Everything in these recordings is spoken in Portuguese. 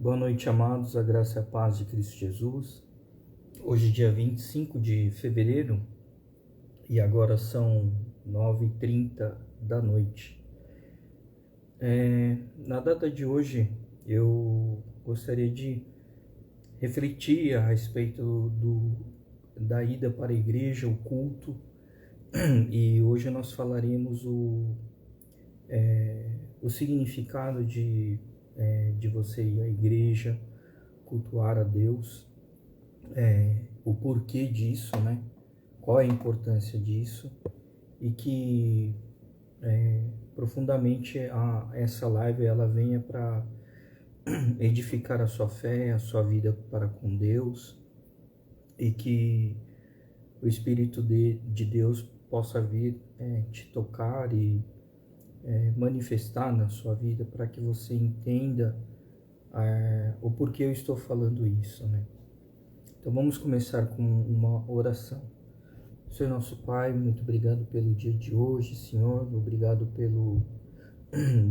Boa noite, amados, a graça e a paz de Cristo Jesus. Hoje, dia 25 de fevereiro, e agora são 9h30 da noite. Na data de hoje, eu gostaria de refletir a respeito da ida para a igreja, o culto, e hoje nós falaremos o significado de você ir à igreja, cultuar a Deus, o porquê disso, né? Qual é a importância disso, e que profundamente essa live ela venha para edificar a sua fé, a sua vida para com Deus, e que o Espírito de Deus possa vir te tocar e manifestar na sua vida para que você entenda o porquê eu estou falando isso, né? Então vamos começar com uma oração. Senhor nosso Pai, muito obrigado pelo dia de hoje, Senhor, obrigado pelo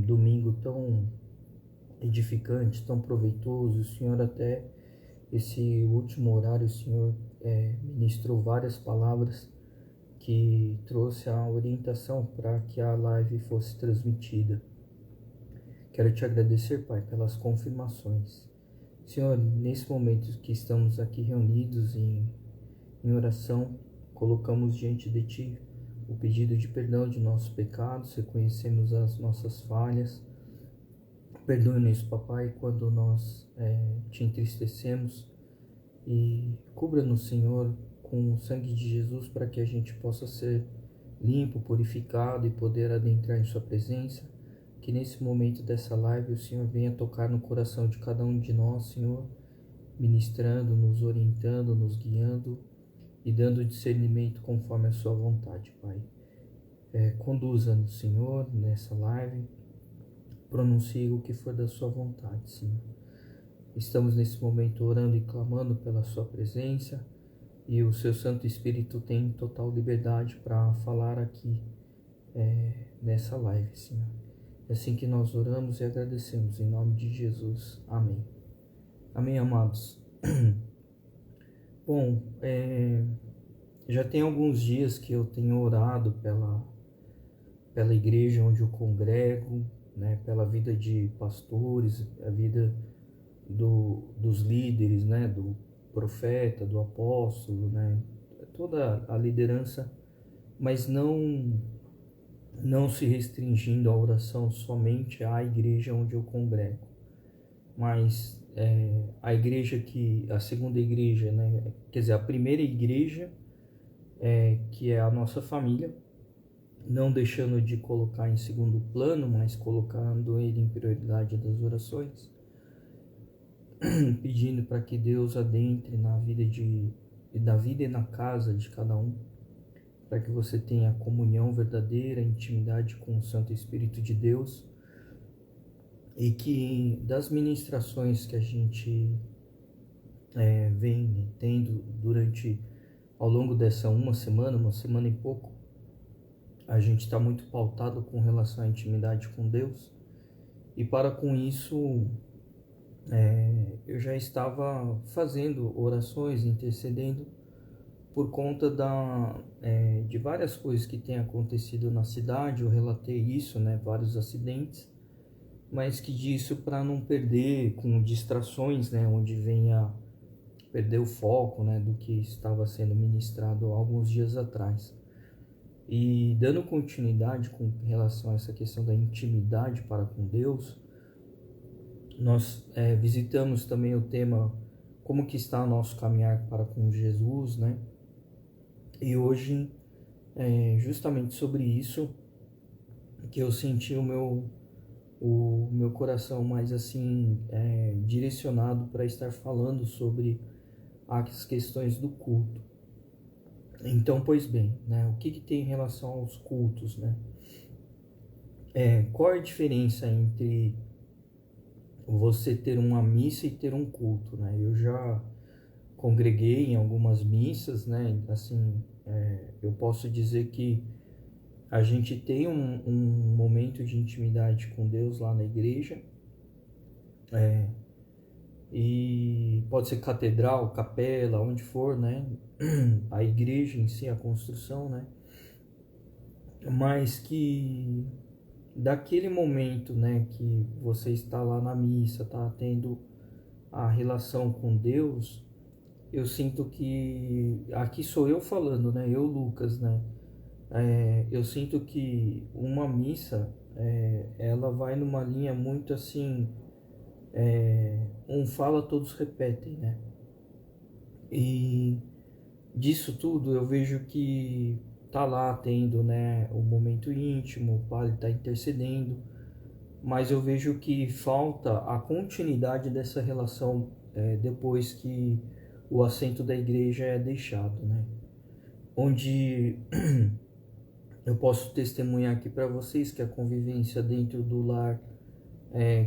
domingo tão edificante, tão proveitoso. Senhor, até esse último horário, o Senhor ministrou várias palavras que trouxe a orientação para que a live fosse transmitida. Quero te agradecer, Pai, pelas confirmações. Senhor, nesse momento que estamos aqui reunidos em oração, colocamos diante de Ti o pedido de perdão de nossos pecados, reconhecemos as nossas falhas. Perdoe-nos, Papai, quando nós Te entristecemos, e cubra-nos, Senhor, com o sangue de Jesus, para que a gente possa ser limpo, purificado e poder adentrar em Sua presença. Que nesse momento dessa live o Senhor venha tocar no coração de cada um de nós, Senhor, ministrando, nos orientando, nos guiando e dando discernimento conforme a Sua vontade, Pai. Conduza-nos, Senhor, nessa live, pronuncie o que for da Sua vontade, Senhor. Estamos nesse momento orando e clamando pela Sua presença, e o Seu Santo Espírito tem total liberdade para falar aqui nessa live, Senhor. É assim que nós oramos e agradecemos, em nome de Jesus. Amém. Amém, amados. Bom, já tem alguns dias que eu tenho orado pela igreja onde eu congrego, né, pela vida de pastores, a vida dos líderes, né, do profeta, do apóstolo, né, toda a liderança, mas não se restringindo a oração somente à igreja onde eu congrego, mas a segunda igreja, né, quer dizer, a primeira igreja, que é a nossa família, não deixando de colocar em segundo plano, mas colocando ele em prioridade das orações, pedindo para que Deus adentre na vida e na casa de cada um, para que você tenha comunhão verdadeira, intimidade com o Santo Espírito de Deus, e que das ministrações que a gente vem tendo ao longo dessa uma semana e pouco, a gente está muito pautado com relação à intimidade com Deus, e para com isso eu já estava fazendo orações, intercedendo por conta de várias coisas que têm acontecido na cidade. Eu relatei isso, né, vários acidentes, mas que disso para não perder com distrações, né, onde venha perder o foco, né, do que estava sendo ministrado alguns dias atrás. E dando continuidade com relação a essa questão da intimidade para com Deus, nós visitamos também o tema como que está o nosso caminhar para com Jesus, né? E hoje, justamente sobre isso, que eu senti o meu coração mais assim direcionado para estar falando sobre as questões do culto. Então, pois bem, né, o que tem em relação aos cultos, né? Qual é a diferença entre você ter uma missa e ter um culto, né? Eu já congreguei em algumas missas, né? Assim, eu posso dizer que a gente tem um momento de intimidade com Deus lá na igreja, e pode ser catedral, capela, onde for, né? A igreja em si, a construção, né? Mas que daquele momento, né, que você está lá na missa, tá tendo a relação com Deus, eu sinto que aqui sou eu falando, né? Eu, Lucas, né? Eu sinto que uma missa, ela vai numa linha muito assim, um fala, todos repetem, né? E disso tudo eu vejo que tá lá tendo, né, o momento íntimo, o padre tá intercedendo, mas eu vejo que falta a continuidade dessa relação depois que o assento da igreja é deixado, né? Onde eu posso testemunhar aqui para vocês que a convivência dentro do lar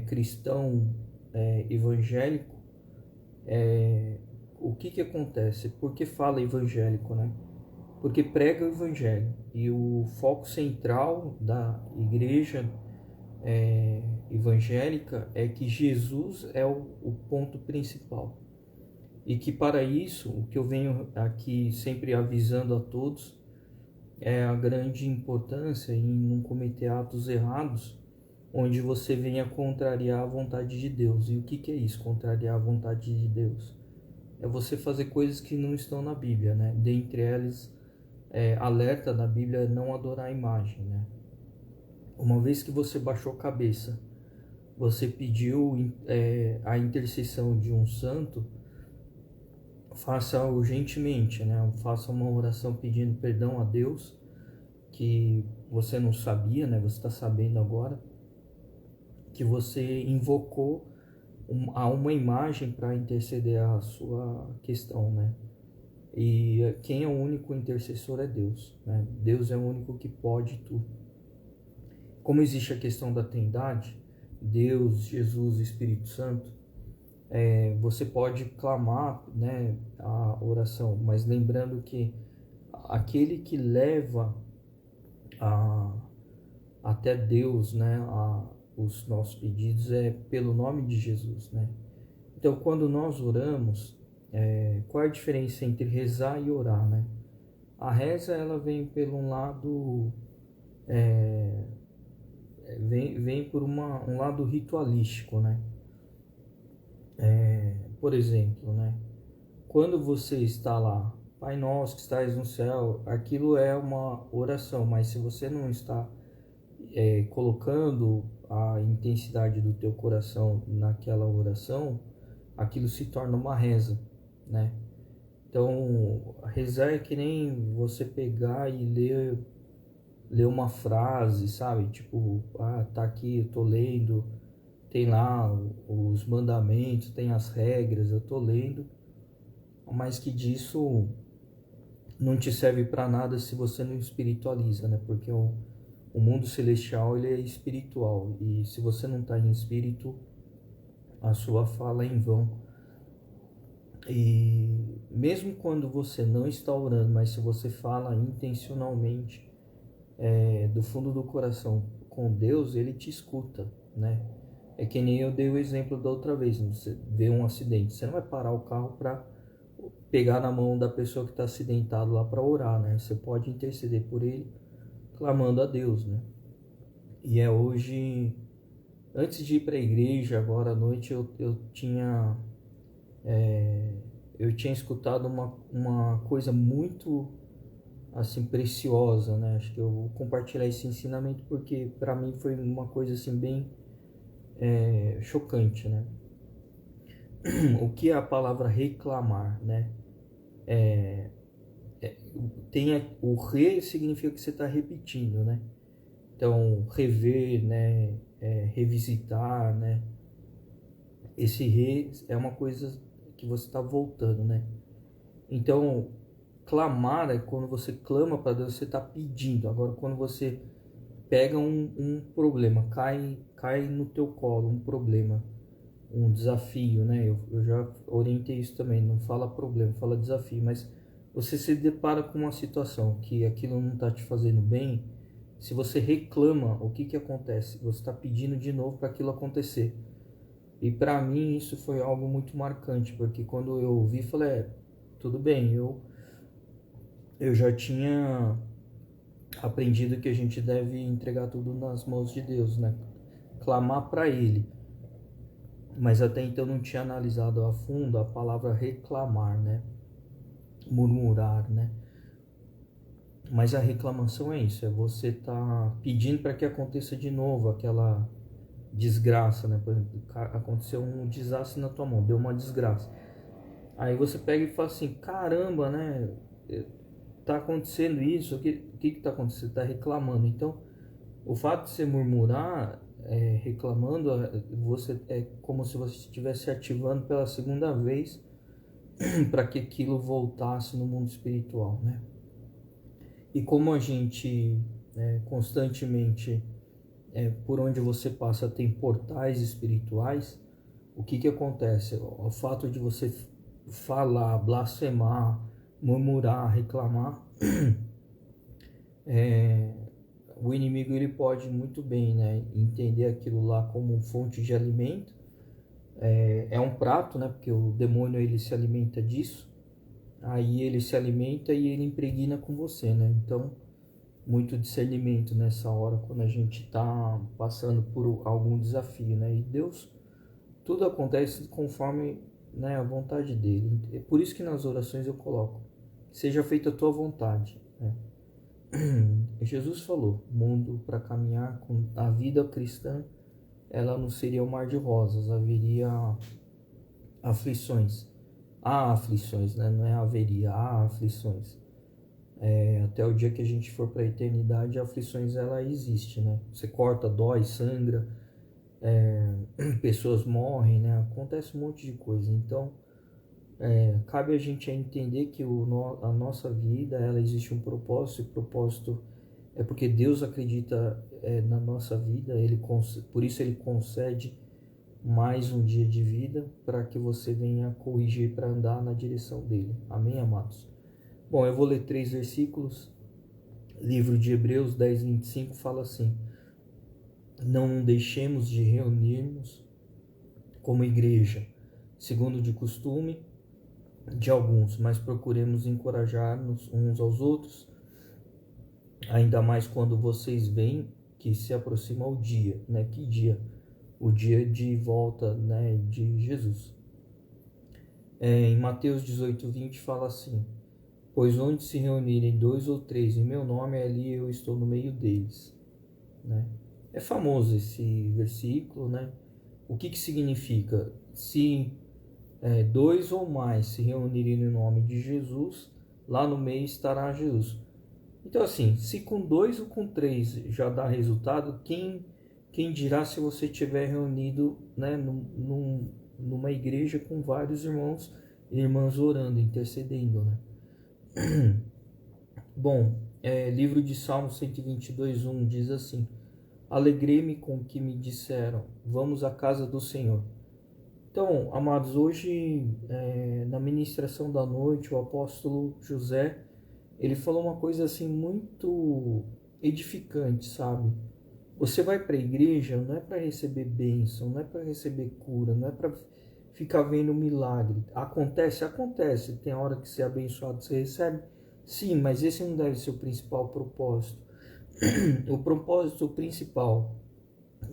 cristão evangélico, o que acontece? Porque fala evangélico, né? Porque prega o evangelho e o foco central da igreja evangélica é que Jesus é o ponto principal. E que para isso, o que eu venho aqui sempre avisando a todos é a grande importância em não cometer atos errados, onde você venha contrariar a vontade de Deus. E o que é isso, contrariar a vontade de Deus? É você fazer coisas que não estão na Bíblia, né? Dentre elas, alerta na Bíblia não adorar a imagem, né? Uma vez que você baixou a cabeça, você pediu a intercessão de um santo, faça urgentemente, né? Faça uma oração pedindo perdão a Deus, que você não sabia, né? Você está sabendo agora, que você invocou a uma imagem para interceder a sua questão, né? E quem é o único intercessor é Deus, né? Deus é o único que pode tudo. Como existe a questão da Trindade, Deus, Jesus e Espírito Santo, você pode clamar, né, a oração, mas lembrando que aquele que leva até Deus, né, os nossos pedidos é pelo nome de Jesus, né? Então, quando nós oramos, qual é a diferença entre rezar e orar, né? A reza, ela vem pelo um lado, vem por um lado ritualístico, né? Por exemplo, né? Quando você está lá, Pai nosso que estais no céu, aquilo é uma oração, mas se você não está colocando a intensidade do teu coração naquela oração, aquilo se torna uma reza, né? Então, rezar é que nem você pegar e ler uma frase, sabe? Tipo, tá aqui, eu tô lendo, tem lá os mandamentos, tem as regras, eu tô lendo, mas que disso não te serve para nada se você não espiritualiza, né? Porque o mundo celestial, ele é espiritual, e se você não está em espírito, a sua fala é em vão. E mesmo quando você não está orando, mas se você fala intencionalmente, do fundo do coração com Deus, ele te escuta, né? É que nem eu dei o exemplo da outra vez, você vê um acidente, você não vai parar o carro para pegar na mão da pessoa que está acidentado lá para orar, né? Você pode interceder por ele, clamando a Deus, né? E hoje, antes de ir para a igreja, agora à noite, eu tinha escutado uma coisa muito assim preciosa, né? Acho que eu vou compartilhar esse ensinamento porque para mim foi uma coisa assim bem chocante, né? O que é a palavra reclamar, né? O re significa que você está repetindo, né? Então, rever, né? Revisitar, né? Esse re é uma coisa que você está voltando, né? Então, clamar é quando você clama para Deus, você está pedindo. Agora, quando você pega um problema, cai no teu colo um problema, um desafio, né? Eu já orientei isso também, não fala problema, fala desafio, mas você se depara com uma situação que aquilo não está te fazendo bem, se você reclama, o que acontece? Você está pedindo de novo para aquilo acontecer. E para mim isso foi algo muito marcante, porque quando eu ouvi, falei, tudo bem, eu já tinha aprendido que a gente deve entregar tudo nas mãos de Deus, né? Clamar para Ele. Mas até então não tinha analisado a fundo a palavra reclamar, né? Murmurar, né? Mas a reclamação é isso, é você tá pedindo para que aconteça de novo aquela desgraça, né? Por exemplo, aconteceu um desastre na tua mão, deu uma desgraça. Aí você pega e fala assim, caramba, né? Tá acontecendo isso, o que tá acontecendo? Você tá reclamando. Então, o fato de você murmurar, reclamando, você é como se você estivesse ativando pela segunda vez para que aquilo voltasse no mundo espiritual, né? E como a gente constantemente, por onde você passa, tem portais espirituais, o que acontece? O fato de você falar, blasfemar, murmurar, reclamar, o inimigo ele pode muito bem, né, entender aquilo lá como fonte de alimento. É um prato, né, porque o demônio ele se alimenta disso. Aí ele se alimenta e ele impregna com você, né? Então, muito discernimento nessa hora quando a gente está passando por algum desafio, né? E Deus, tudo acontece conforme, né, a vontade dele. É por isso que nas orações eu coloco, seja feita a tua vontade, né? Jesus falou, mundo para caminhar com a vida cristã, ela não seria um mar de rosas, haveria aflições. Há aflições, né? Não é haveria, há aflições. Até o dia que a gente for para a eternidade, aflições ela existe, né? Você corta, dói, sangra, pessoas morrem, né? Acontece um monte de coisa. Então, cabe a gente entender que a nossa vida, ela existe um propósito, e o propósito é porque Deus acredita na nossa vida, por isso Ele concede mais um dia de vida para que você venha corrigir para andar na direção dele. Amém, amados? Bom, eu vou ler 3 versículos. Livro de Hebreus 10, 25 fala assim: não deixemos de reunirmos como igreja, segundo de costume de alguns, mas procuremos encorajar-nos uns aos outros, ainda mais quando vocês veem que se aproxima o dia, né? Que dia? O dia de volta, né, de Jesus. Em Mateus 18, 20 fala assim: pois onde se reunirem 2 ou 3 em meu nome, ali eu estou no meio deles, né? É famoso esse versículo, né? O que significa? Se 2 ou mais se reunirem no nome de Jesus, lá no meio estará Jesus. Então assim, se com 2 ou com 3 já dá resultado, quem dirá se você estiver reunido, né, numa igreja com vários irmãos e irmãs orando, intercedendo, né? Bom, livro de Salmos 122, 1 diz assim: alegrei-me com o que me disseram, vamos à casa do Senhor. Então, amados, hoje na ministração da noite, o apóstolo José, ele falou uma coisa assim muito edificante, sabe? Você vai para a igreja não é para receber bênção, não é para receber cura, não é para ficar vendo milagre. Acontece, tem a hora que você é abençoado, você recebe. Sim, mas esse não deve ser o principal propósito. O propósito principal,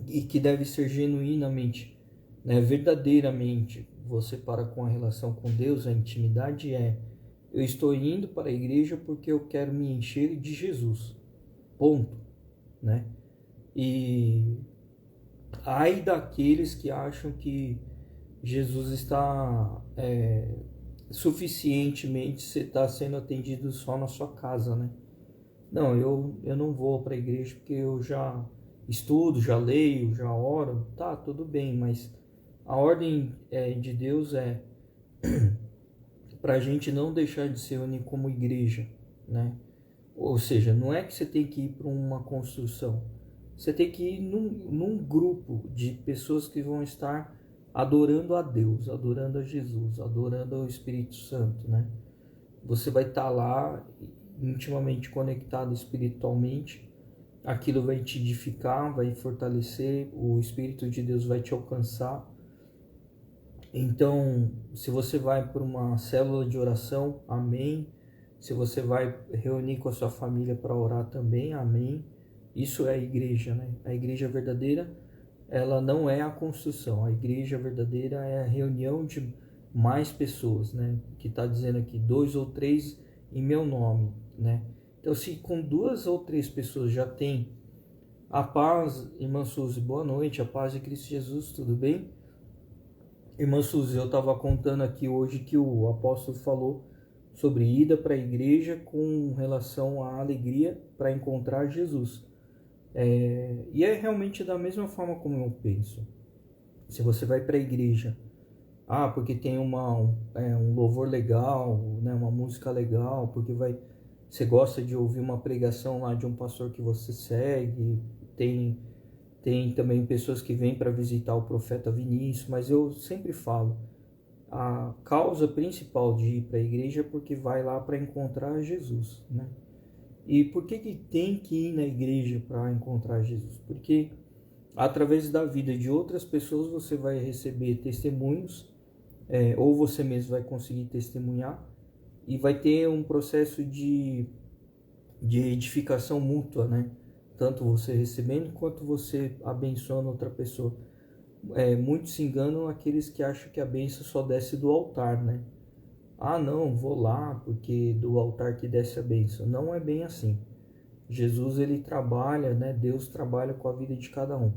e que deve ser genuinamente, né, verdadeiramente, você para com a relação com Deus, a intimidade eu estou indo para a igreja porque eu quero me encher de Jesus. Ponto, né? E ai daqueles que acham que Jesus está suficientemente, você está sendo atendido só na sua casa, né? Não, eu não vou para a igreja porque eu já estudo, já leio, já oro, tá, tudo bem, mas a ordem de Deus é para a gente não deixar de se unir como igreja, né? Ou seja, não é que você tem que ir para uma construção, você tem que ir num grupo de pessoas que vão estar adorando a Deus, adorando a Jesus, adorando ao Espírito Santo, né? Você vai estar lá intimamente conectado espiritualmente, aquilo vai te edificar, vai fortalecer, o Espírito de Deus vai te alcançar Então, se você vai para uma célula de oração, amém. Se você vai reunir com a sua família para orar também, amém. Isso é a igreja, né? A igreja verdadeira, ela não é a construção. A igreja verdadeira é a reunião de mais pessoas, né? Que está dizendo aqui, 2 ou 3 em meu nome, né? Então, se com 2 ou 3 pessoas já tem a paz, irmã Suzy, boa noite, a paz de Cristo Jesus, tudo bem? Irmã Suzy, eu estava contando aqui hoje que o apóstolo falou sobre ida para a igreja com relação à alegria para encontrar Jesus. E é realmente da mesma forma como eu penso. Se você vai para a igreja, porque tem um louvor legal, né, uma música legal, porque você gosta de ouvir uma pregação lá de um pastor que você segue, tem também pessoas que vêm para visitar o profeta Vinícius, mas eu sempre falo, a causa principal de ir para a igreja é porque vai lá para encontrar Jesus, né? E por que tem que ir na igreja para encontrar Jesus? Porque através da vida de outras pessoas você vai receber testemunhos, ou você mesmo vai conseguir testemunhar, e vai ter um processo de edificação mútua, né? Tanto você recebendo quanto você abençoando outra pessoa. Muitos se enganam aqueles que acham que a bênção só desce do altar, né? Não, vou lá porque do altar que desce a bênção. Não é bem assim. Jesus, ele trabalha, né? Deus trabalha com a vida de cada um.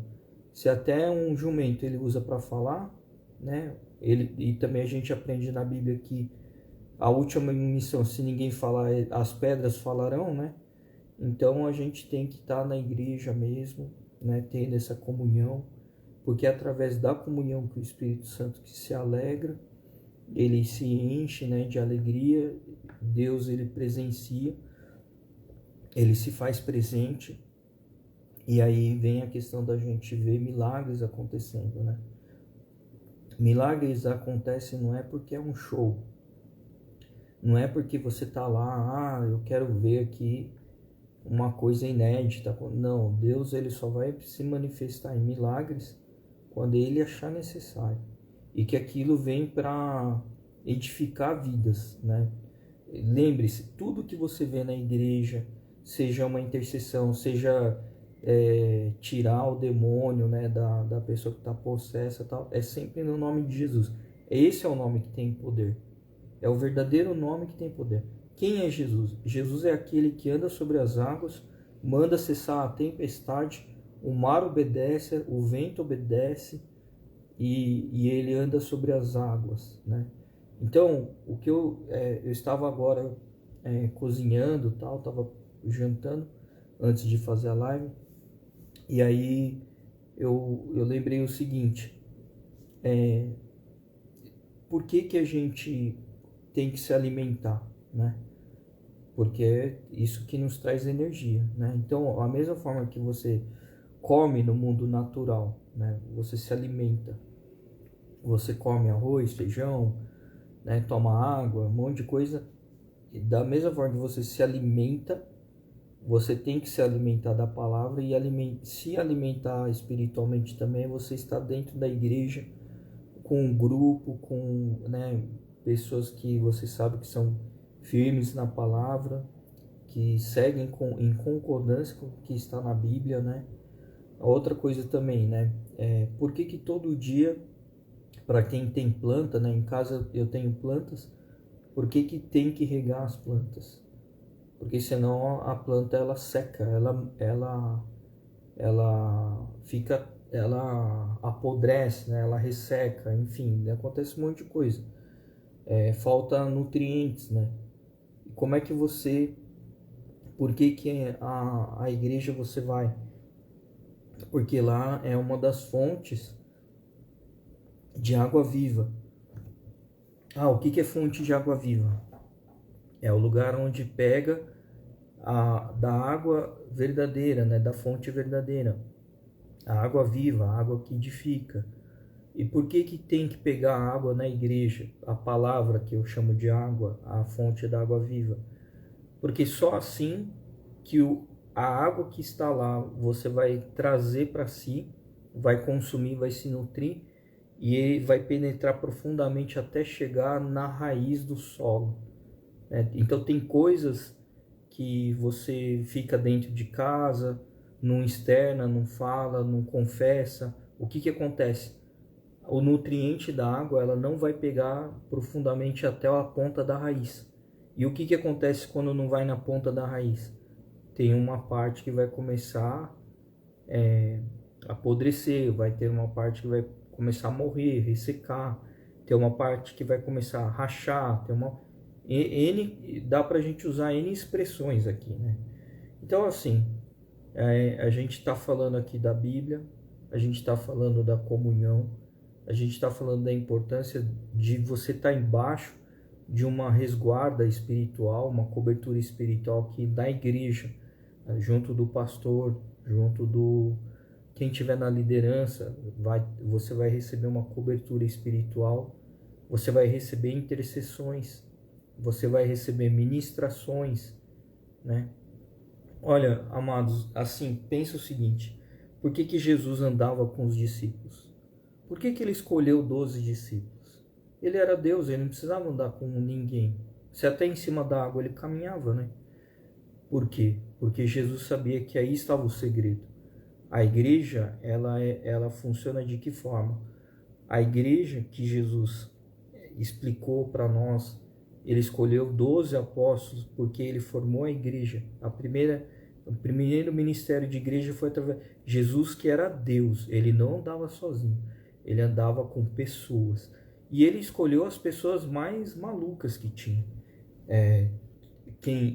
Se até um jumento ele usa para falar, né? E também a gente aprende na Bíblia que a última missão, se ninguém falar, as pedras falarão, né? Então a gente tem que estar na igreja mesmo, né? Tendo essa comunhão, porque é através da comunhão que o Espírito Santo que se alegra, ele se enche, né, de alegria, Deus ele presencia, ele se faz presente, e aí vem a questão da gente ver milagres acontecendo, né? Milagres acontecem não é porque é um show, não é porque você tá lá, eu quero ver aqui uma coisa inédita. Não, Deus ele só vai se manifestar em milagres quando ele achar necessário, e que aquilo vem para edificar vidas, né? Lembre-se, tudo que você vê na igreja, seja uma intercessão, seja tirar o demônio, né, da pessoa que está possessa, tal, é sempre no nome de Jesus. Esse é o nome que tem poder. É o verdadeiro nome que tem poder. Quem é Jesus? Jesus é aquele que anda sobre as águas, manda cessar a tempestade, o mar obedece, o vento obedece, e ele anda sobre as águas, né? Então, o que eu estava agora cozinhando, tal, estava jantando antes de fazer a live, e aí eu lembrei o seguinte: por que a gente tem que se alimentar, né? Porque é isso que nos traz energia, né? Então, a mesma forma que você come no mundo natural, né? Você se alimenta, você come arroz, feijão, né? Toma água, um monte de coisa. E da mesma forma que você se alimenta, você tem que se alimentar da palavra e se alimentar espiritualmente também. Você está dentro da igreja, com um grupo, com, né, pessoas que você sabe que são firmes na palavra, que seguem em concordância com o que está na Bíblia, né? Outra coisa também, né? Por que todo dia, para quem tem planta, né? Em casa eu tenho plantas, por que tem que regar as plantas? Porque senão a planta ela seca, ela fica, ela apodrece, né? Ela resseca, enfim, acontece um monte de coisa. Falta nutrientes, né? Como é que você, por que a igreja você vai? Porque lá é uma das fontes de água viva. O que é fonte de água viva? É o lugar onde pega da água verdadeira, né? Da fonte verdadeira. A água viva, a água que edifica. E por que tem que pegar a água na igreja? A palavra que eu chamo de água, a fonte da água viva. Porque só assim que a água que está lá você vai trazer para si, vai consumir, vai se nutrir, e ele vai penetrar profundamente até chegar na raiz do solo, né? Então tem coisas que você fica dentro de casa, não externa, não fala, não confessa. O que acontece? O nutriente da água, ela não vai pegar profundamente até a ponta da raiz. E o que acontece quando não vai na ponta da raiz? Tem uma parte que vai começar a apodrecer, vai ter uma parte que vai começar a morrer, ressecar, tem uma parte que vai começar a rachar, tem uma dá pra gente usar N expressões aqui, né? Então, assim, a gente está falando aqui da Bíblia, a gente está falando da comunhão, a gente está falando da importância de você estar embaixo de uma resguarda espiritual, uma cobertura espiritual que da igreja, junto do pastor, junto do quem tiver na liderança, você vai receber uma cobertura espiritual, você vai receber intercessões, você vai receber ministrações, né? Olha, amados, assim, pensa o seguinte: por que Jesus andava com os discípulos? Por que ele escolheu 12 discípulos? Ele era Deus, ele não precisava andar com ninguém. Se até em cima da água ele caminhava, né? Por quê? Porque Jesus sabia que aí estava o segredo. A igreja, ela funciona de que forma? A igreja que Jesus explicou para nós, ele escolheu 12 apóstolos porque ele formou a igreja. O primeiro ministério de igreja foi através de Jesus, que era Deus. Ele não andava sozinho, ele andava com pessoas. E ele escolheu as pessoas mais malucas que tinha.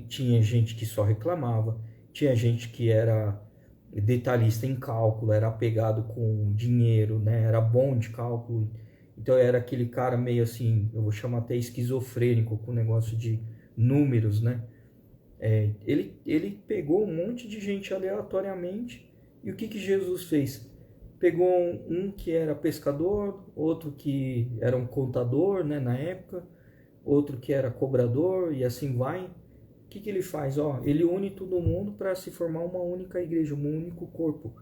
Tinha gente que só reclamava, tinha gente que era detalhista em cálculo, era apegado com dinheiro, né? Era bom de cálculo. Então era aquele cara meio assim, eu vou chamar até esquizofrênico, com o negócio de números, né? Ele pegou um monte de gente aleatoriamente, e o que Jesus fez? Pegou um que era pescador, outro que era um contador, né, na época, outro que era cobrador, e assim vai. O que ele faz? Ele une todo mundo para se formar uma única igreja, um único corpo.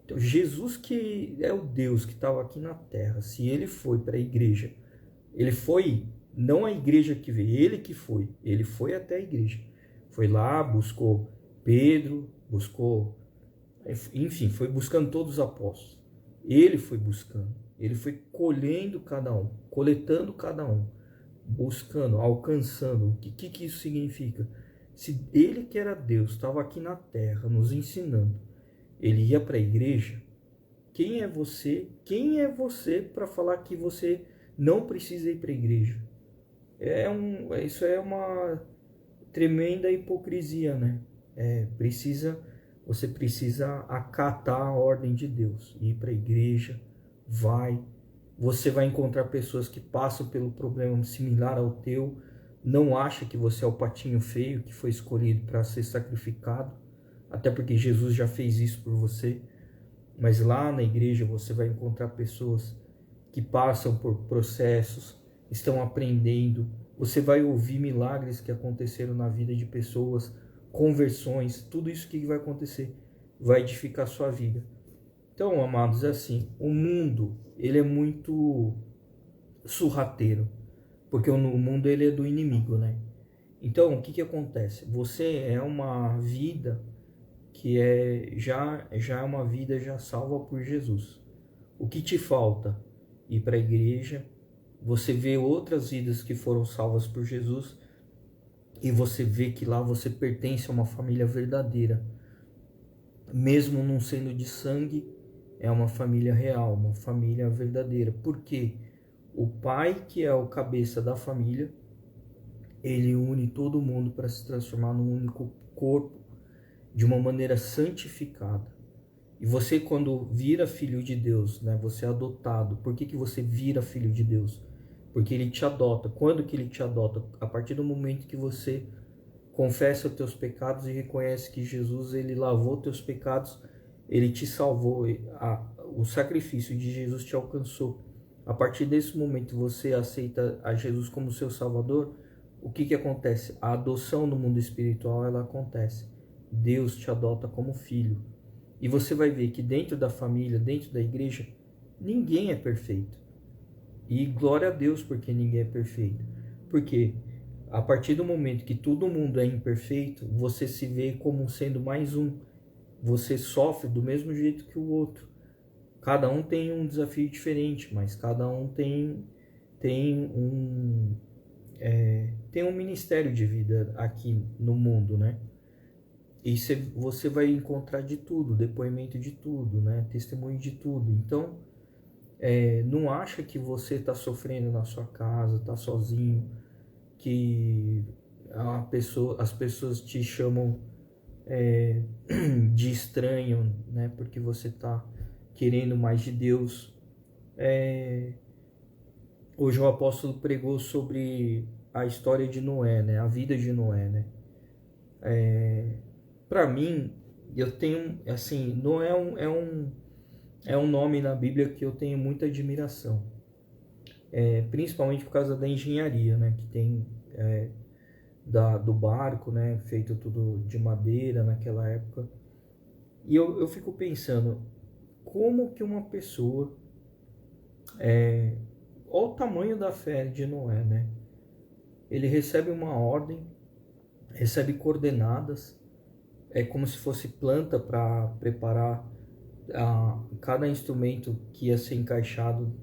Então, Jesus, que é o Deus que estava aqui na terra, se ele foi para a igreja, ele foi, não a igreja que veio, ele foi até a igreja. Foi lá, buscou Pedro, enfim, foi buscando todos os apóstolos. Ele foi buscando, ele foi colhendo cada um, coletando cada um, buscando, alcançando. O que isso significa? Se ele, que era Deus, estava aqui na terra nos ensinando, ele ia para a igreja, quem é você? Quem é você para falar que você não precisa ir para a igreja? Isso é uma tremenda hipocrisia, né? Você precisa acatar a ordem de Deus, ir para a igreja, você vai encontrar pessoas que passam pelo problema similar ao teu, não acha que você é o patinho feio que foi escolhido para ser sacrificado, até porque Jesus já fez isso por você. Mas lá na igreja você vai encontrar pessoas que passam por processos, estão aprendendo. Você vai ouvir milagres que aconteceram na vida de pessoas, conversões, tudo isso que vai acontecer vai edificar a sua vida. Então, amados, é assim, o mundo, ele é muito sorrateiro, porque o mundo ele é do inimigo, né? Então, o que acontece? Você é uma vida que já é uma vida já salva por Jesus. O que te falta? Ir para a igreja, você vê outras vidas que foram salvas por Jesus, e você vê que lá você pertence a uma família verdadeira. Mesmo não sendo de sangue, é uma família real, uma família verdadeira. Por quê? O pai, que é o cabeça da família, ele une todo mundo para se transformar num único corpo, de uma maneira santificada. E você, quando vira filho de Deus, né, você é adotado. Por que você vira filho de Deus? Porque ele te adota. Quando que ele te adota? A partir do momento que você confessa os teus pecados e reconhece que Jesus, ele lavou teus pecados, ele te salvou, o sacrifício de Jesus te alcançou. A partir desse momento você aceita a Jesus como seu Salvador. O que acontece? A adoção no mundo espiritual, ela acontece. Deus te adota como filho. E você vai ver que dentro da família, dentro da igreja, ninguém é perfeito. E glória a Deus porque ninguém é perfeito. Porque a partir do momento que todo mundo é imperfeito, você se vê como sendo mais um. Você sofre do mesmo jeito que o outro. Cada um tem um desafio diferente, mas cada um tem um, tem um ministério de vida aqui no mundo, né? E você vai encontrar de tudo, depoimento de tudo, né? Testemunho de tudo. Então, não acha que você está sofrendo na sua casa, está sozinho, que as pessoas te chamam de estranho, né? Porque você está querendo mais de Deus. Hoje o apóstolo pregou sobre a história de Noé, né? A vida de Noé, né? Para mim, eu tenho, assim, Noé é um nome na Bíblia que eu tenho muita admiração. Principalmente por causa da engenharia, né? Que tem do barco, né? Feito tudo de madeira naquela época. E eu fico pensando, como que uma pessoa... olha o tamanho da fé de Noé, né? Ele recebe uma ordem, recebe coordenadas, é como se fosse planta para preparar cada instrumento que ia ser encaixado,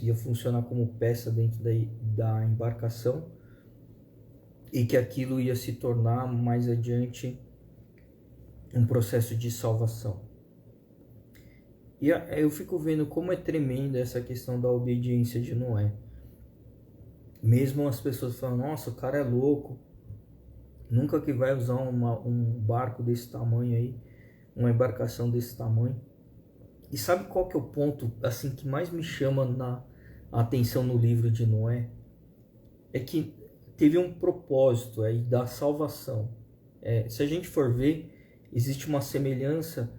ia funcionar como peça dentro da embarcação, e que aquilo ia se tornar mais adiante um processo de salvação. E eu fico vendo como é tremenda essa questão da obediência de Noé. Mesmo as pessoas falam, nossa, o cara é louco, nunca que vai usar um barco desse tamanho aí, uma embarcação desse tamanho. E sabe qual que é o ponto assim que mais me chama a atenção no livro de Noé? É que teve um propósito aí da salvação. Se a gente for ver, existe uma semelhança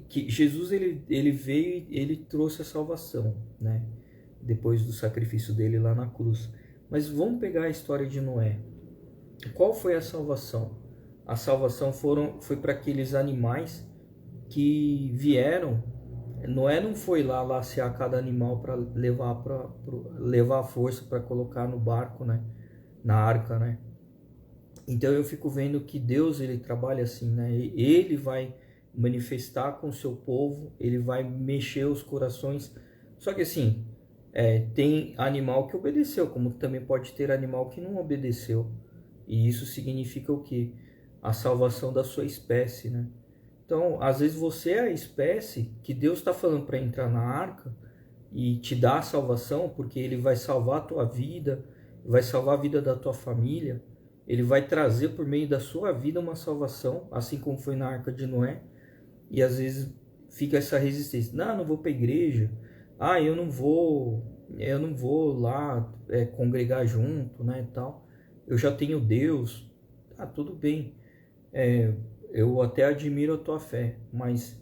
que Jesus ele veio e ele trouxe a salvação, né? Depois do sacrifício dele lá na cruz. Mas vamos pegar a história de Noé. Qual foi a salvação? A salvação foi para aqueles animais que vieram. Noé não foi lá lacear cada animal para levar a força para colocar no barco, né? Na arca, né? Então eu fico vendo que Deus ele trabalha assim, né? Ele vai manifestar com o seu povo, ele vai mexer os corações. Só que assim, tem animal que obedeceu, como também pode ter animal que não obedeceu. E isso significa o quê? A salvação da sua espécie, né? Então, às vezes você é a espécie que Deus está falando para entrar na arca e te dar a salvação, porque Ele vai salvar a tua vida, vai salvar a vida da tua família, Ele vai trazer por meio da sua vida uma salvação, assim como foi na arca de Noé. E às vezes fica essa resistência. Não vou para a igreja. Eu não vou lá congregar junto, né, tal. Eu já tenho Deus. Tudo bem. Eu até admiro a tua fé, mas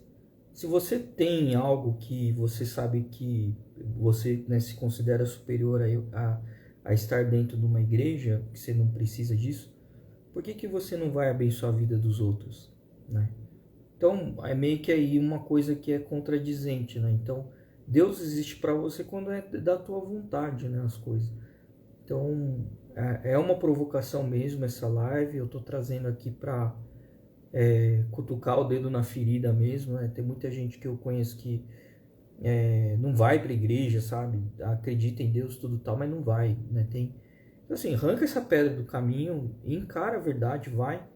se você tem algo que você sabe que você, né, se considera superior a estar dentro de uma igreja, que você não precisa disso, por que você não vai abençoar a vida dos outros, né? Então, é meio que aí uma coisa que é contradizente, né? Então, Deus existe para você quando é da tua vontade, né, as coisas. Então, é uma provocação mesmo essa live, eu tô trazendo aqui para cutucar o dedo na ferida mesmo, né? Tem muita gente que eu conheço que não vai para a igreja, sabe? Acredita em Deus, tudo tal, mas não vai, né? Então, assim, arranca essa pedra do caminho, encara a verdade, vai.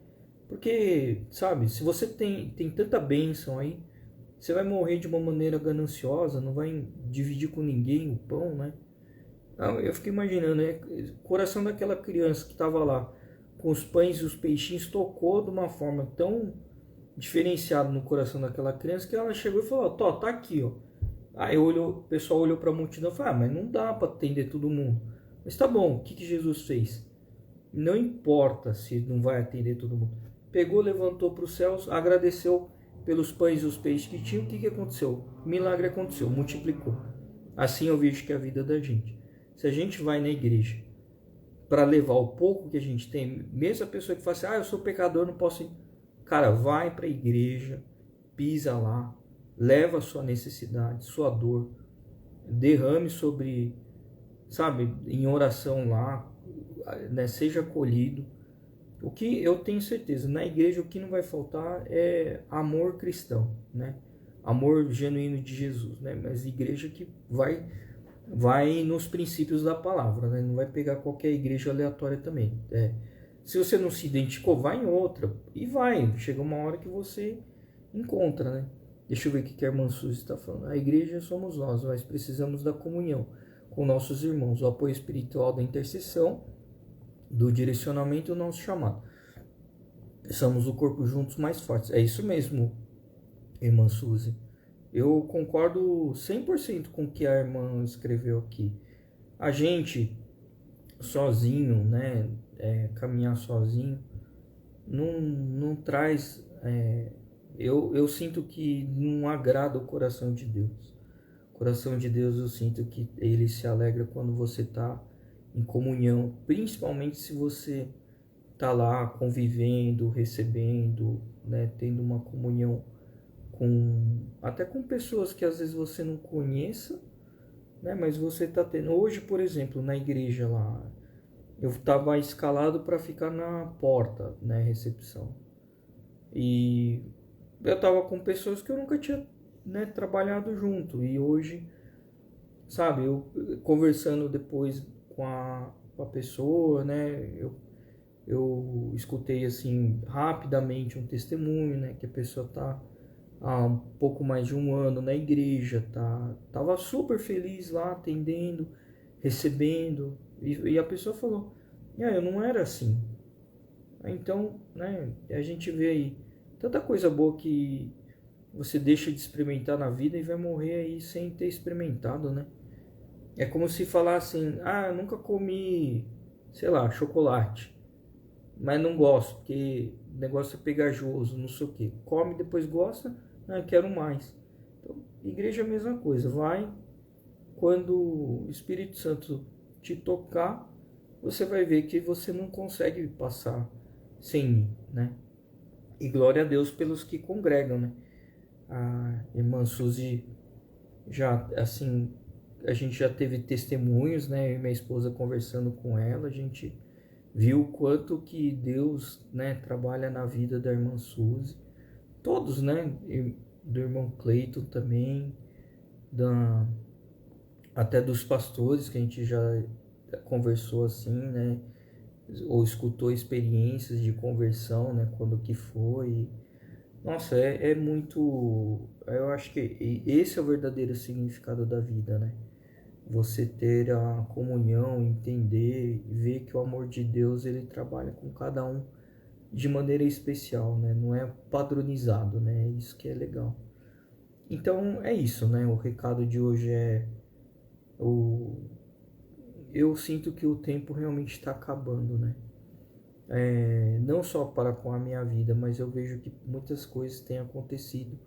Porque, sabe, se você tem tanta bênção aí, você vai morrer de uma maneira gananciosa, não vai dividir com ninguém o pão, né? Eu fico imaginando, né? O coração daquela criança que estava lá com os pães e os peixinhos tocou de uma forma tão diferenciada no coração daquela criança que ela chegou e falou, tá aqui, ó. Aí o pessoal olhou para a multidão e falou, mas não dá para atender todo mundo. Mas tá bom, o que Jesus fez? Não importa se não vai atender todo mundo. Pegou, levantou para os céus, agradeceu pelos pães e os peixes que tinha. O que aconteceu? O milagre aconteceu, multiplicou. Assim eu vejo que é a vida da gente. Se a gente vai na igreja para levar o pouco que a gente tem, mesmo a pessoa que fala assim, eu sou pecador, não posso ir. Cara, vai para a igreja, pisa lá, leva a sua necessidade, sua dor, derrame sobre, sabe, em oração lá, né, seja acolhido. O que eu tenho certeza, na igreja o que não vai faltar é amor cristão, né? Amor genuíno de Jesus, né? Mas igreja que vai nos princípios da palavra, né? Não vai pegar qualquer igreja aleatória também. Se você não se identificou, vai em outra e vai. Chega uma hora que você encontra, né? Deixa eu ver o que a irmã Suzy está falando. A igreja somos nós precisamos da comunhão com nossos irmãos, o apoio espiritual da intercessão, do direcionamento e o nosso chamado. Somos o corpo juntos mais fortes. É isso mesmo, irmã Suzy. Eu concordo 100% com o que a irmã escreveu aqui. A gente sozinho, né, caminhar sozinho, não traz... eu sinto que não agrada o coração de Deus. O coração de Deus, eu sinto que ele se alegra quando você está em comunhão, principalmente se você está lá convivendo, recebendo, né, tendo uma comunhão até com pessoas que às vezes você não conheça, né, mas você está tendo. Hoje, por exemplo, na igreja lá, eu estava escalado para ficar na porta, né, recepção. E eu estava com pessoas que eu nunca tinha, né, trabalhado junto. E hoje, sabe, eu conversando depois com a pessoa, né, eu escutei assim rapidamente um testemunho, né, que a pessoa tá há um pouco mais de um ano na igreja, tava super feliz lá atendendo, recebendo, e a pessoa falou: eu não era assim. Então, né, a gente vê aí tanta coisa boa que você deixa de experimentar na vida e vai morrer aí sem ter experimentado, né? É como se falassem: eu nunca comi, sei lá, chocolate, mas não gosto, porque o negócio é pegajoso, não sei o que. Come, depois gosta, quero mais. Então, igreja é a mesma coisa. Vai, quando o Espírito Santo te tocar, você vai ver que você não consegue passar sem mim, né? E glória a Deus pelos que congregam, né? A irmã Suzy já, assim, a gente já teve testemunhos, né? Eu e minha esposa conversando com ela, a gente viu o quanto que Deus, né, trabalha na vida da irmã Suzy. Todos, né? Do irmão Cleiton também, até dos pastores que a gente já conversou assim, né? Ou escutou experiências de conversão, né? Quando que foi. Nossa, é muito... Eu acho que esse é o verdadeiro significado da vida, né? Você ter a comunhão, entender, ver que o amor de Deus, ele trabalha com cada um de maneira especial, né? Não é padronizado, né? É isso que é legal. Então é isso, né? O recado de hoje eu sinto que o tempo realmente está acabando, né? Não só para com a minha vida, mas eu vejo que muitas coisas têm acontecido.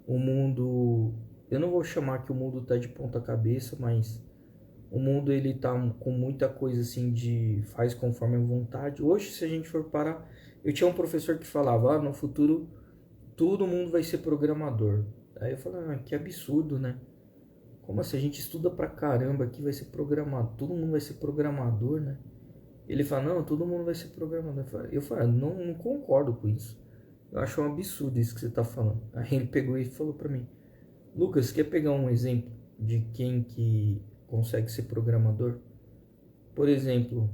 O mundo, eu não vou chamar que o mundo está de ponta cabeça, mas o mundo ele tá com muita coisa assim de faz conforme a vontade. Hoje, se a gente for parar, eu tinha um professor que falava: no futuro todo mundo vai ser programador. Aí eu falei: que absurdo, né? Como assim? A gente estuda pra caramba aqui, vai ser programador, todo mundo vai ser programador, né? Ele fala: não, todo mundo vai ser programador. Eu falei: não concordo com isso. Eu acho um absurdo isso que você tá falando. Aí ele pegou e falou pra mim: Lucas, quer pegar um exemplo de quem que consegue ser programador? Por exemplo,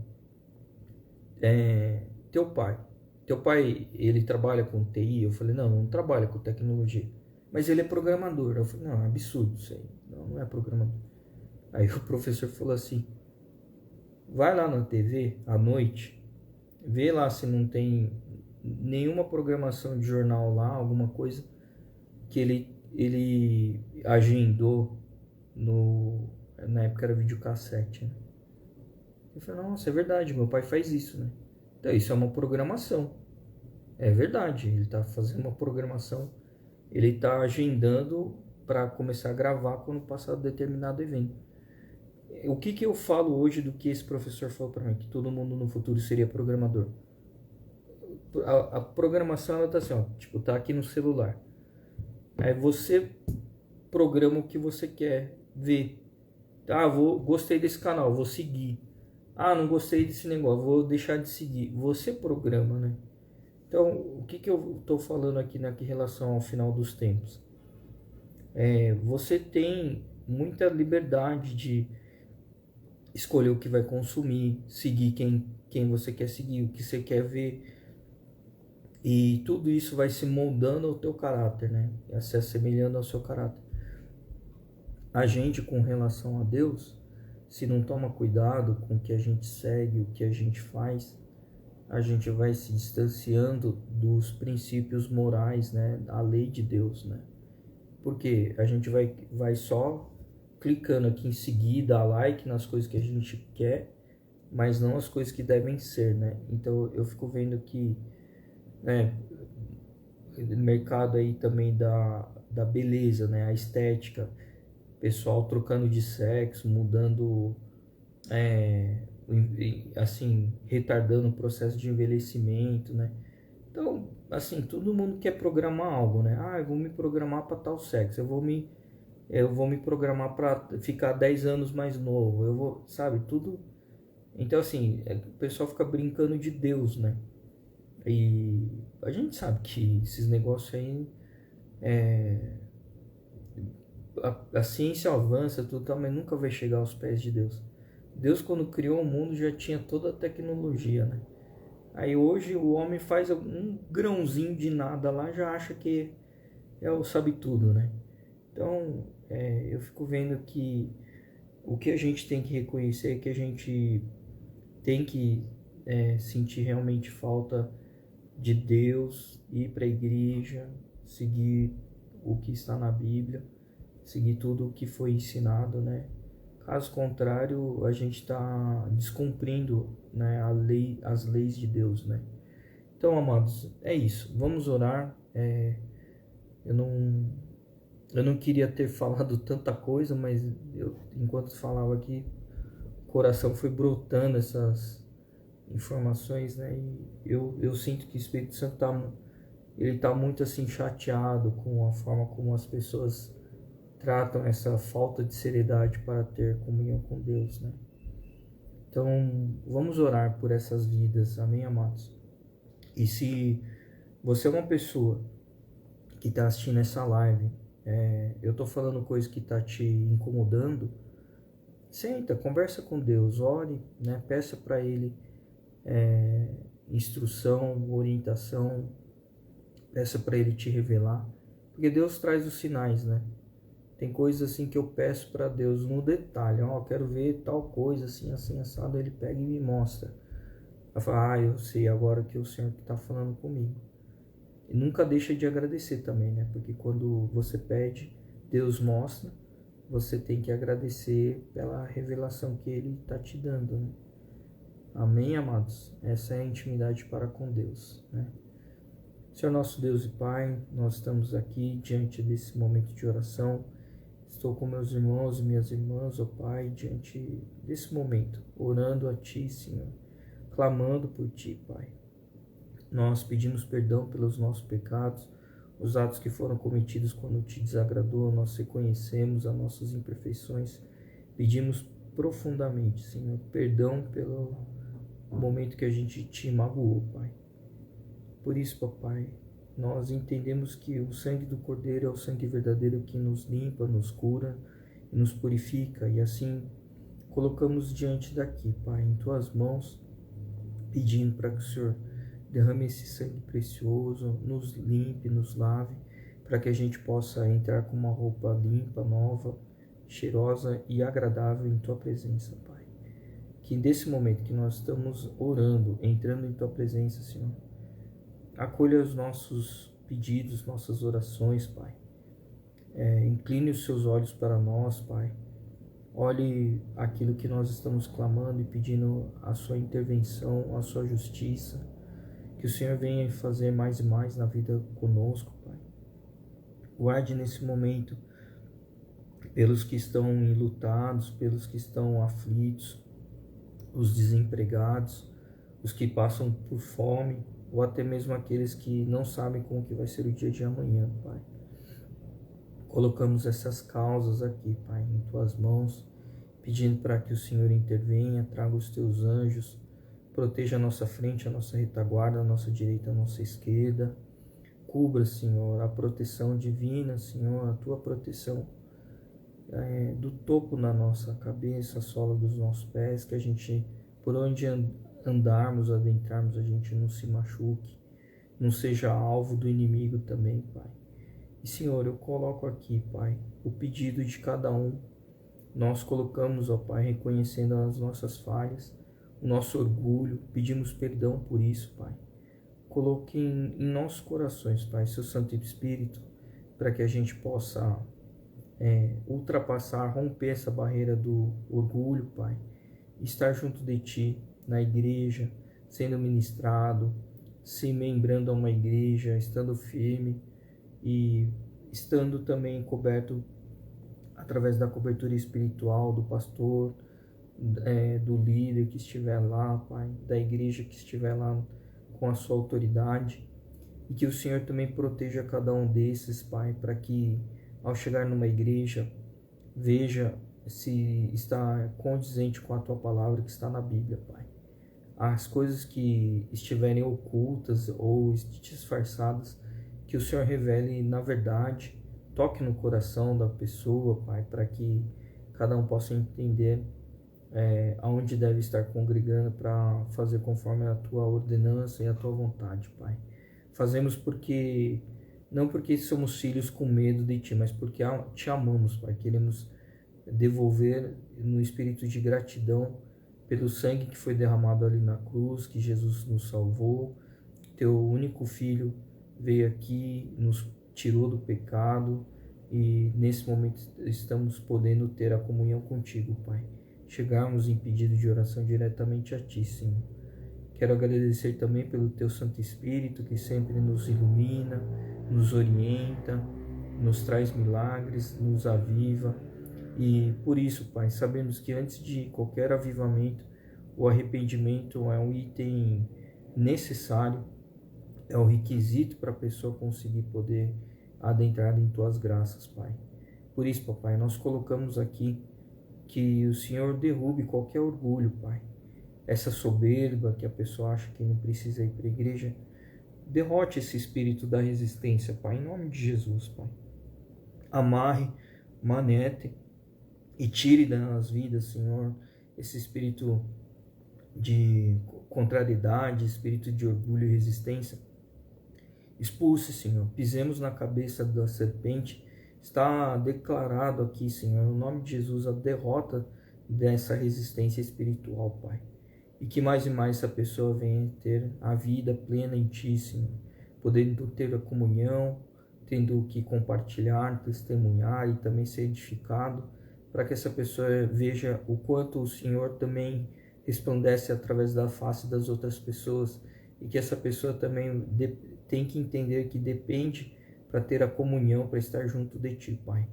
teu pai. Teu pai, ele trabalha com TI? Eu falei: não trabalha com tecnologia. Mas ele é programador. Eu falei: não, é absurdo isso aí. Não é programador. Aí o professor falou assim: vai lá na TV à noite, vê lá se não tem nenhuma programação de jornal lá, alguma coisa que ele agendou na época era videocassete, né? Eu falei: nossa, é verdade, meu pai faz isso, né? Então isso é uma programação. É verdade, ele tá fazendo uma programação, ele tá agendando para começar a gravar quando passar determinado evento. O que eu falo hoje do que esse professor falou para mim, que todo mundo no futuro seria programador? A programação, ela tá assim, ó, tipo, tá aqui no celular. Aí você programa o que você quer ver. Ah, gostei desse canal, vou seguir. Ah, não gostei desse negócio, vou deixar de seguir. Você programa, né? Então, o que eu estou falando aqui na relação ao final dos tempos? Você tem muita liberdade de escolher o que vai consumir, seguir quem você quer seguir, o que você quer ver. E tudo isso vai se moldando ao teu caráter, né? Se assemelhando ao seu caráter. A gente, com relação a Deus, se não toma cuidado com o que a gente segue, o que a gente faz, a gente vai se distanciando dos princípios morais, né? Da lei de Deus, né? Porque a gente vai só clicando aqui em seguir, dar like nas coisas que a gente quer, mas não as coisas que devem ser, né? Então eu fico vendo que, né, mercado aí também da beleza, né? A estética, pessoal trocando de sexo, mudando, assim, retardando o processo de envelhecimento, né? Então, assim, todo mundo quer programar algo, né? Ah, eu vou me programar para tal sexo, eu vou me programar para ficar 10 anos mais novo, eu vou, sabe, tudo. Então, assim, o pessoal fica brincando de Deus, né? E a gente sabe que esses negócios aí, a ciência avança, tudo tal, mas nunca vai chegar aos pés de Deus. Deus, quando criou o mundo, já tinha toda a tecnologia, né? Aí hoje o homem faz um grãozinho de nada lá, já acha que é o sabe tudo, né? Então, eu fico vendo que o que a gente tem que reconhecer é que a gente tem que sentir realmente falta de Deus, ir para a igreja, seguir o que está na Bíblia, seguir tudo o que foi ensinado, né? Caso contrário, a gente está descumprindo, né, as leis de Deus, né? Então, amados, é isso. Vamos orar. Eu não, eu não queria ter falado tanta coisa, mas enquanto falava aqui, o coração foi brotando essas informações, né? E eu sinto que o Espírito Santo ele tá muito assim chateado com a forma como as pessoas tratam essa falta de seriedade para ter comunhão com Deus, né? Então, vamos orar por essas vidas, amém, amados? E se você é uma pessoa que está assistindo essa live, eu estou falando coisa que está te incomodando, senta, conversa com Deus, ore, né? Peça para Ele instrução, orientação, peça para Ele te revelar, porque Deus traz os sinais, né? Tem coisas assim que eu peço para Deus no detalhe, ó, quero ver tal coisa assim, assim, assado, Ele pega e me mostra. Eu falo, eu sei agora que o Senhor está falando comigo. E nunca deixa de agradecer também, né? Porque quando você pede, Deus mostra, você tem que agradecer pela revelação que Ele está te dando, né? Amém, amados? Essa é a intimidade para com Deus, né? Senhor nosso Deus e Pai, nós estamos aqui diante desse momento de oração. Estou com meus irmãos e minhas irmãs, ó Pai, diante desse momento, orando a Ti, Senhor, clamando por Ti, Pai. Nós pedimos perdão pelos nossos pecados, os atos que foram cometidos quando Te desagradou, nós reconhecemos as nossas imperfeições, pedimos profundamente, Senhor, perdão pelo momento que a gente Te magoou, Pai. Por isso, papai, nós entendemos que o sangue do Cordeiro é o sangue verdadeiro que nos limpa, nos cura e nos purifica. E assim, colocamos diante daqui, Pai, em Tuas mãos, pedindo para que o Senhor derrame esse sangue precioso, nos limpe, nos lave, para que a gente possa entrar com uma roupa limpa, nova, cheirosa e agradável em Tua presença, Pai. Que nesse momento que nós estamos orando, entrando em Tua presença, Senhor, acolha os nossos pedidos, nossas orações, Pai. Incline os seus olhos para nós, Pai. Olhe aquilo que nós estamos clamando e pedindo a sua intervenção, a sua justiça. Que o Senhor venha fazer mais e mais na vida conosco, Pai. Guarde nesse momento pelos que estão enlutados, pelos que estão aflitos, os desempregados, os que passam por fome, ou até mesmo aqueles que não sabem como que vai ser o dia de amanhã, Pai. Colocamos essas causas aqui, Pai, em Tuas mãos, pedindo para que o Senhor intervenha, traga os teus anjos, proteja a nossa frente, a nossa retaguarda, a nossa direita, a nossa esquerda. Cubra, Senhor, a proteção divina, Senhor, a tua proteção do topo na nossa cabeça, a sola dos nossos pés, que a gente, por onde andarmos, adentrarmos, a gente não se machuque, não seja alvo do inimigo também, Pai. E, Senhor, eu coloco aqui, Pai, o pedido de cada um. Nós colocamos, ó Pai, reconhecendo as nossas falhas, o nosso orgulho, pedimos perdão por isso, Pai. Coloque em nossos corações, Pai, seu Santo Espírito, para que a gente possa ultrapassar, romper essa barreira do orgulho, Pai, estar junto de Ti, na igreja, sendo ministrado, se membrando a uma igreja, estando firme e estando também coberto através da cobertura espiritual do pastor, do líder que estiver lá, Pai, da igreja que estiver lá com a sua autoridade, e que o Senhor também proteja cada um desses, Pai, para que ao chegar numa igreja veja se está condizente com a tua palavra que está na Bíblia, Pai. As coisas que estiverem ocultas ou disfarçadas, que o Senhor revele na verdade, toque no coração da pessoa, Pai, para que cada um possa entender aonde deve estar congregando para fazer conforme a tua ordenança e a tua vontade, Pai. Fazemos não porque somos filhos com medo de Ti, mas porque Te amamos, Pai. Queremos devolver no espírito de gratidão pelo sangue que foi derramado ali na cruz, que Jesus nos salvou. Teu único Filho veio aqui, nos tirou do pecado e nesse momento estamos podendo ter a comunhão contigo, Pai. Chegarmos em pedido de oração diretamente a Ti, Senhor. Quero agradecer também pelo Teu Santo Espírito, que sempre nos ilumina, nos orienta, nos traz milagres, nos aviva. E por isso, Pai, sabemos que antes de qualquer avivamento, o arrependimento é um item necessário, é um requisito para a pessoa conseguir poder adentrar em Tuas graças, Pai. Por isso, Papai, nós colocamos aqui que o Senhor derrube qualquer orgulho, Pai. Essa soberba que a pessoa acha que não precisa ir para a igreja, derrote esse espírito da resistência, Pai, em nome de Jesus, Pai. Amarre, manete e tire das vidas, Senhor, esse espírito de contrariedade, espírito de orgulho e resistência. Expulse, Senhor. Pisemos na cabeça da serpente. Está declarado aqui, Senhor, no nome de Jesus, a derrota dessa resistência espiritual, Pai. E que mais e mais essa pessoa venha ter a vida plena em Ti, Senhor. Podendo ter a comunhão, tendo o que compartilhar, testemunhar e também ser edificado, para que essa pessoa veja o quanto o Senhor também resplandece através da face das outras pessoas, e que essa pessoa também tem que entender que depende para ter a comunhão, para estar junto de Ti, Pai.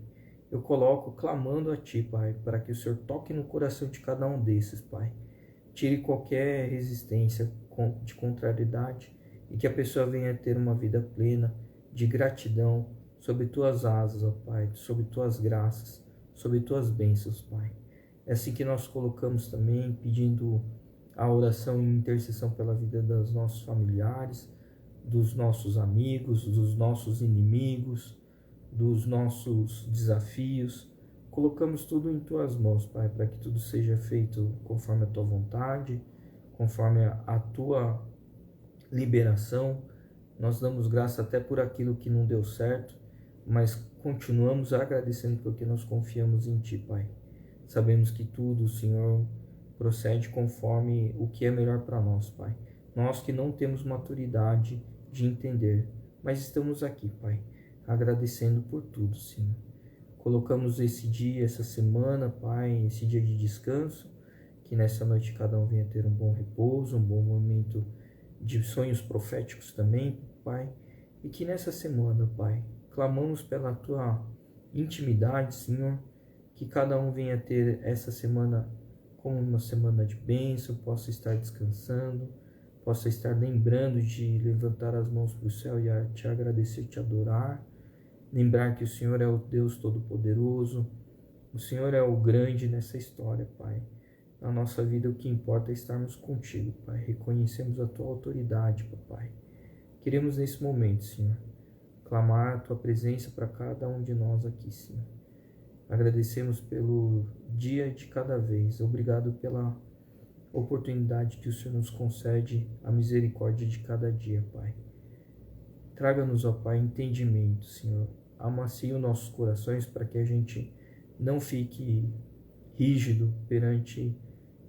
Eu coloco clamando a Ti, Pai, para que o Senhor toque no coração de cada um desses, Pai. Tire qualquer resistência de contrariedade e que a pessoa venha ter uma vida plena de gratidão sobre Tuas asas, ó Pai, sobre Tuas graças, sobre Tuas bênçãos, Pai. É assim que nós colocamos também, pedindo a oração e intercessão pela vida dos nossos familiares, dos nossos amigos, dos nossos inimigos, dos nossos desafios. Colocamos tudo em Tuas mãos, Pai, para que tudo seja feito conforme a Tua vontade, conforme a Tua liberação. Nós damos graça até por aquilo que não deu certo, mas continuamos agradecendo porque nós confiamos em Ti, Pai. Sabemos que tudo, Senhor, procede conforme o que é melhor para nós, Pai. Nós que não temos maturidade de entender, mas estamos aqui, Pai, agradecendo por tudo, Senhor. Colocamos esse dia, essa semana, Pai, esse dia de descanso, que nessa noite cada um venha ter um bom repouso, um bom momento de sonhos proféticos também, Pai, e que nessa semana, Pai, clamamos pela Tua intimidade, Senhor, que cada um venha ter essa semana como uma semana de bênção, possa estar descansando, possa estar lembrando de levantar as mãos para o céu e Te agradecer, Te adorar, lembrar que o Senhor é o Deus Todo-Poderoso, O Senhor é o grande nessa história, Pai. Na nossa vida o que importa é estarmos contigo, Pai. Reconhecemos a tua autoridade, Papai. Queremos nesse momento, Senhor, clamar a tua presença para cada um de nós aqui, Senhor. Agradecemos pelo dia de cada vez. Obrigado pela oportunidade que o Senhor nos concede, a misericórdia de cada dia, Pai. Traga-nos, ó Pai, entendimento, Senhor. Amacie os nossos corações para que a gente não fique rígido perante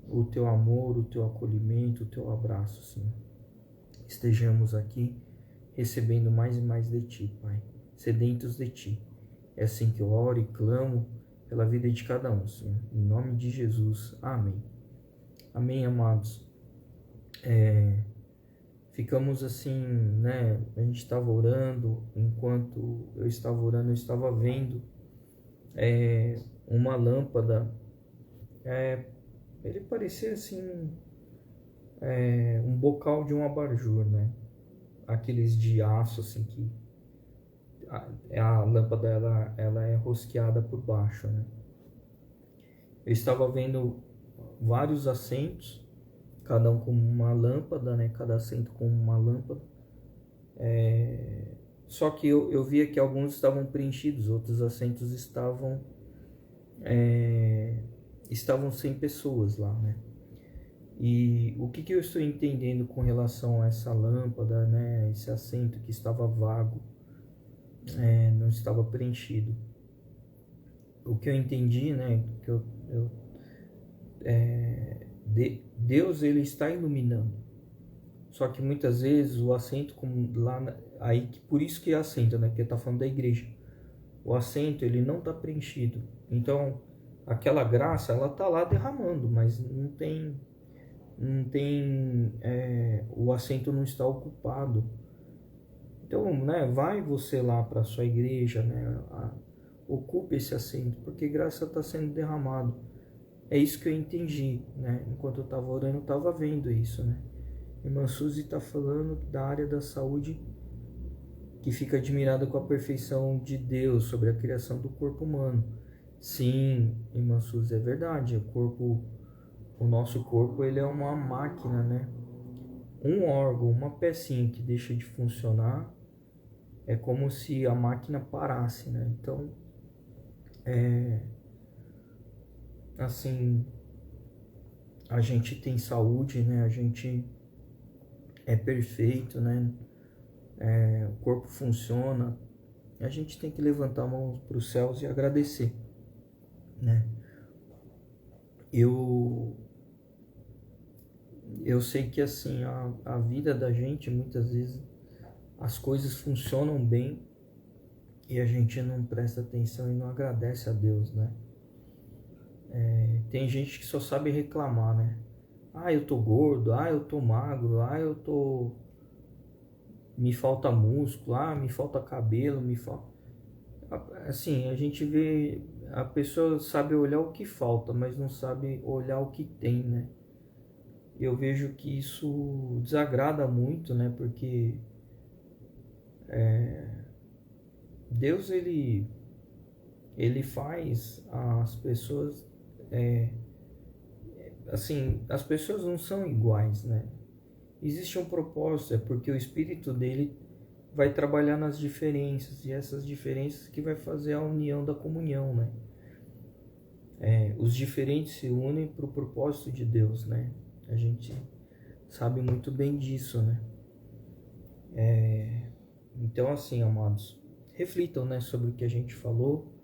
o teu amor, o teu acolhimento, o teu abraço, Senhor. Estejamos aqui recebendo mais e mais de Ti, Pai, sedentos de Ti. É assim que eu oro e clamo pela vida de cada um, Senhor. Em nome de Jesus. Amém. Amém, amados. Ficamos assim, né? A gente estava orando, enquanto eu estava orando, eu estava vendo uma lâmpada. Ele parecia assim, um bocal de um abajur, né? Aqueles de aço, assim, que a lâmpada ela é rosqueada por baixo, né? Eu estava vendo vários assentos, cada um com uma lâmpada, né? Cada assento com uma lâmpada. Só que eu via que alguns estavam preenchidos, outros assentos estavam sem pessoas lá, né? E o que eu estou entendendo com relação a essa lâmpada, né? Esse assento que estava vago, não estava preenchido. O que eu entendi, né? Deus, ele está iluminando. Só que muitas vezes o assento, como lá, aí, por isso que é assento, né? Porque está falando da igreja. O assento, ele não está preenchido. Então, aquela graça, ela está lá derramando, mas não tem, o assento não está ocupado. Então, né? Vai você lá para a sua igreja, né? Ocupe esse assento, porque graça está sendo derramado. É isso que eu entendi, né? Enquanto eu estava orando, eu estava vendo isso, né? Irmã Suzy está falando da área da saúde, que fica admirada com a perfeição de Deus sobre a criação do corpo humano. Sim, irmã Suzy, é verdade. O nosso corpo, ele é uma máquina, né? Um órgão, uma pecinha que deixa de funcionar, é como se a máquina parasse, né? Então, assim, a gente tem saúde, né? A gente é perfeito, né? O corpo funciona. A gente tem que levantar a mão para os céus e agradecer, né? Eu sei que assim, a vida da gente, muitas vezes, as coisas funcionam bem e a gente não presta atenção e não agradece a Deus, né? Tem gente que só sabe reclamar, né? Eu tô gordo, eu tô magro, me falta músculo, me falta cabelo, me falta... Assim, a gente vê, a pessoa sabe olhar o que falta, mas não sabe olhar o que tem, né? Eu vejo que isso desagrada muito, né? Porque Deus, ele faz as pessoas... assim, as pessoas não são iguais, né? Existe um propósito, é porque o Espírito dele vai trabalhar nas diferenças, e essas diferenças que vai fazer a união da comunhão, né? Os diferentes se unem para o propósito de Deus, né? A gente sabe muito bem disso, né? Então, assim, amados, reflitam, né, sobre o que a gente falou.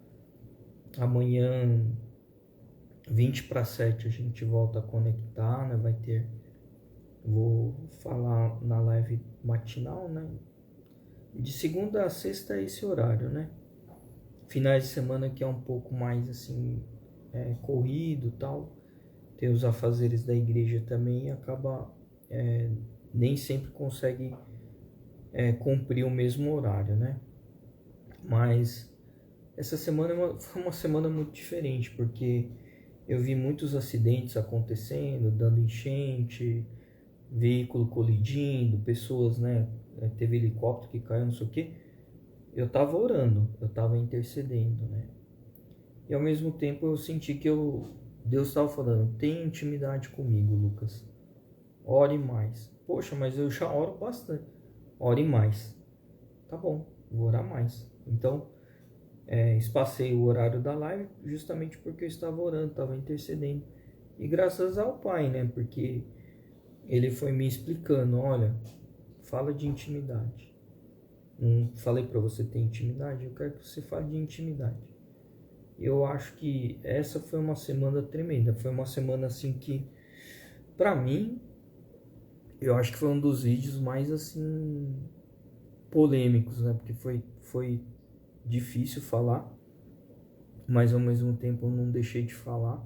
Amanhã, 6:50, a gente volta a conectar, né? Vou falar na live matinal, né? De segunda a sexta é esse horário, né? Finais de semana que é um pouco mais assim, corrido e tal. Tem os afazeres da igreja também e acaba nem sempre consegue cumprir o mesmo horário, né? Mas essa semana foi uma semana muito diferente, porque eu vi muitos acidentes acontecendo, dando enchente, veículo colidindo, pessoas, né? Teve helicóptero que caiu, não sei o que. Eu tava orando, eu tava intercedendo, né? E ao mesmo tempo eu senti que Deus estava falando, tenha intimidade comigo, Lucas. Ore mais. Poxa, mas eu já oro bastante. Ore mais. Tá bom, vou orar mais. Então, espacei o horário da live justamente porque eu estava orando, estava intercedendo. E graças ao Pai, né? Porque ele foi me explicando, olha, fala de intimidade. Não falei para você ter intimidade? Eu quero que você fale de intimidade. Eu acho que essa foi uma semana tremenda. Foi uma semana assim que, para mim, eu acho que foi um dos vídeos mais assim polêmicos, né? Porque foi difícil falar, mas ao mesmo tempo eu não deixei de falar.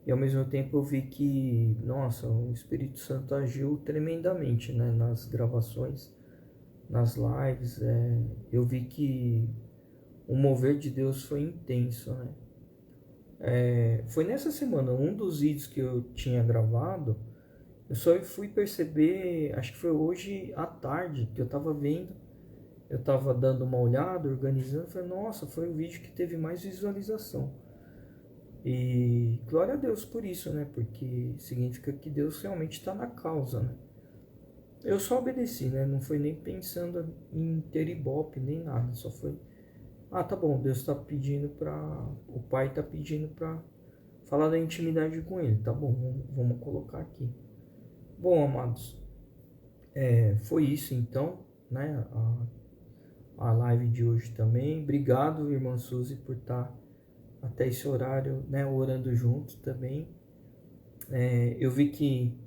E ao mesmo tempo eu vi que, nossa, o Espírito Santo agiu tremendamente, né? Nas gravações, nas lives. Eu vi que o mover de Deus foi intenso, né? Foi nessa semana, um dos vídeos que eu tinha gravado, eu só fui perceber, acho que foi hoje à tarde, que eu tava vendo, eu tava dando uma olhada, organizando, falei, nossa, foi o vídeo que teve mais visualização. E glória a Deus por isso, né? Porque significa que Deus realmente está na causa, né? Eu só obedeci, né? Não foi nem pensando em ter ibope, nem nada, só foi... Ah, tá bom, Deus está pedindo para... O Pai está pedindo para falar da intimidade com Ele, tá bom, vamos colocar aqui. Bom, amados, foi isso então, né? A live de hoje também. Obrigado, irmã Suzy, por estar até esse horário, né, orando juntos também. Eu vi que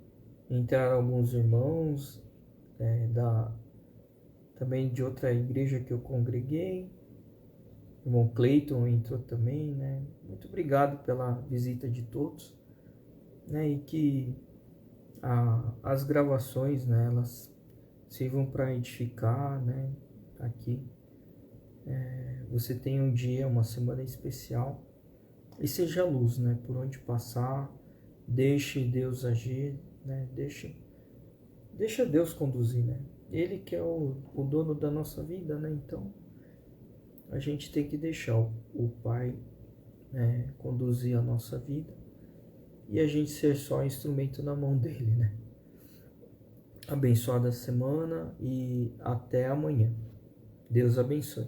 entraram alguns irmãos também de outra igreja que eu congreguei. O irmão Cleiton entrou também, né? Muito obrigado pela visita de todos, né? E que as gravações, né, elas sirvam para edificar, né? Aqui você tem um dia, uma semana especial e seja luz, né? Por onde passar, deixe Deus agir, né? Deixa Deus conduzir, né? Ele que é o dono da nossa vida, né? Então a gente tem que deixar o Pai, né, conduzir a nossa vida e a gente ser só instrumento na mão dele, né? Abençoada semana e até amanhã. Deus abençoe.